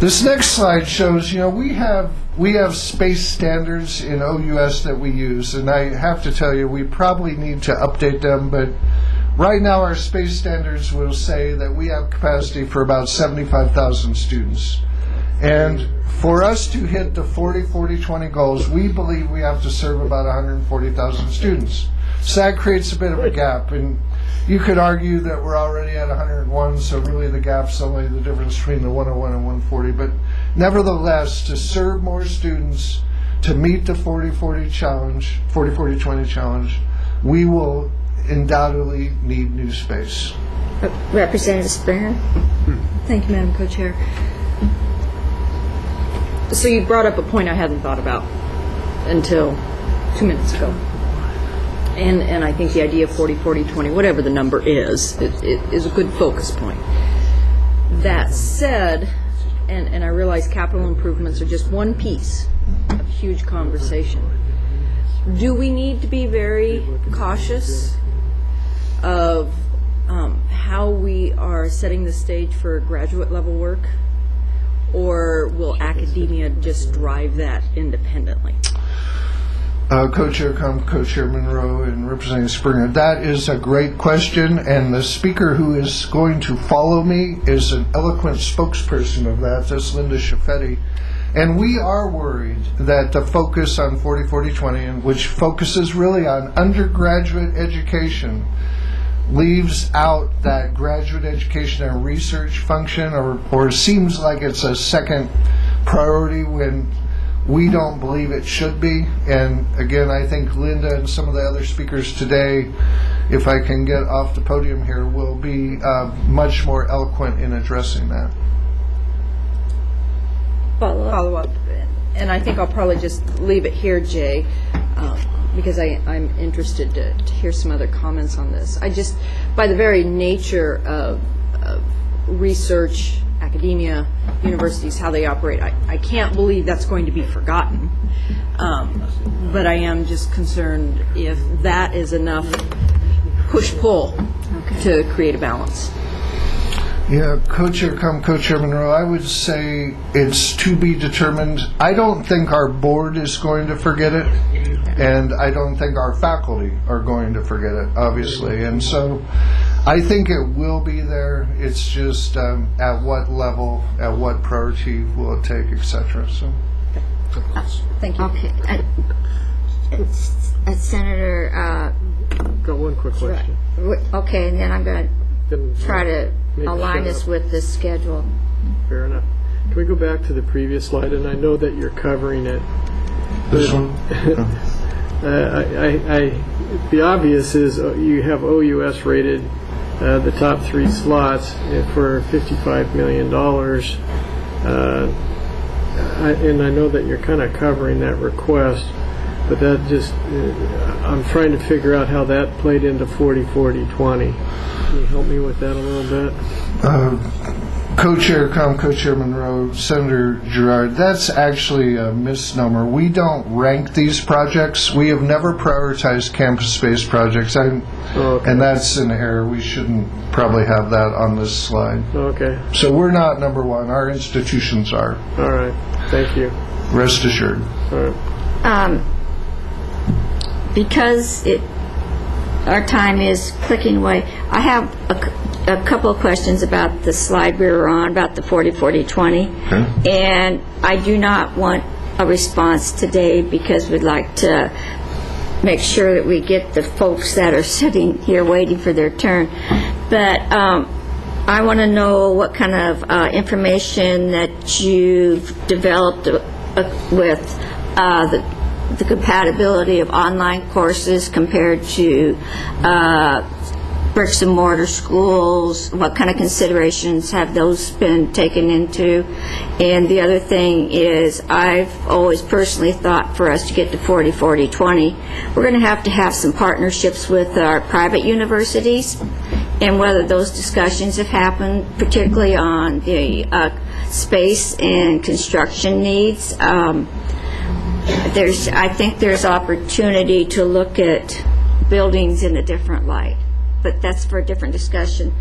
This next slide shows, we have space standards in OUS that we use, and I have to tell you, we probably need to update them, but right now our space standards will say that we have capacity for about 75,000 students. And for us to hit the 40-40-20 goals, we believe we have to serve about 140,000 students. So that creates a bit of a gap, and you could argue that we're already at 101, so really the gap's only the difference between the 101 and 140. But nevertheless, to serve more students, to meet the 40-40 challenge, 40-40-20 challenge, we will undoubtedly need new space. Representative Springer. Thank you, Madam Co-Chair. So you brought up a point I hadn't thought about until 2 minutes ago. And I think the idea of 40-40-20, whatever the number is, is a good focus point. That said, and I realize capital improvements are just one piece of a huge conversation. Do we need to be very cautious of how we are setting the stage for graduate level work? Or will academia just drive that independently? Co-Chair Monroe and Representative Springer, that is a great question, and the speaker who is going to follow me is an eloquent spokesperson of that. That's Linda Schaffetti. And we are worried that the focus on 40-40-20, which focuses really on undergraduate education, leaves out that graduate education and research function, or seems like it's a second priority when we don't believe it should be. And again, I think Linda and some of the other speakers today, if I can get off the podium here, will be much more eloquent in addressing that. Follow up. And I think I'll probably just leave it here, Jay, because I'm interested to hear some other comments on this. I just, by the very nature of research, academia, universities, how they operate, I can't believe that's going to be forgotten. But I am just concerned if that is enough push-pull to create a balance. Yeah, Co-Chair Monroe, I would say it's to be determined. I don't think our board is going to forget it, and I don't think our faculty are going to forget it, obviously. And so I think it will be there. It's just at what level, at what priority will it take, etc. So, thank you. Okay. Senator. Got one quick question. Okay, and then I'm going to try to align this with the schedule. Fair enough. Can we go back to the previous slide? And I know that you're covering it. This one? The obvious is you have OUS rated the top 3 slots for $55 million. And I know that you're kind of covering that request, but that just, I'm trying to figure out how that played into 40-40-20. Can you help me with that a little bit? Co-Chair Monroe, Senator Girard, that's actually a misnomer. We don't rank these projects. We have never prioritized campus-based projects, and that's an error. We shouldn't probably have that on this slide. Okay. So we're not number one. Our institutions are. All right. Thank you. Rest assured. All right. Because our time is clicking away, I have a couple of questions about the slide we were on, about the 40-40-20. Okay. And I do not want a response today because we'd like to make sure that we get the folks that are sitting here waiting for their turn. But I want to know what kind of information that you've developed with the compatibility of online courses compared to bricks and mortar schools. What kind of considerations have those been taken into? And the other thing is, I've always personally thought for us to get to 40-40-20, we're going to have some partnerships with our private universities, and whether those discussions have happened, particularly on the space and construction needs. I think there's opportunity to look at buildings in a different light, but that's for a different discussion.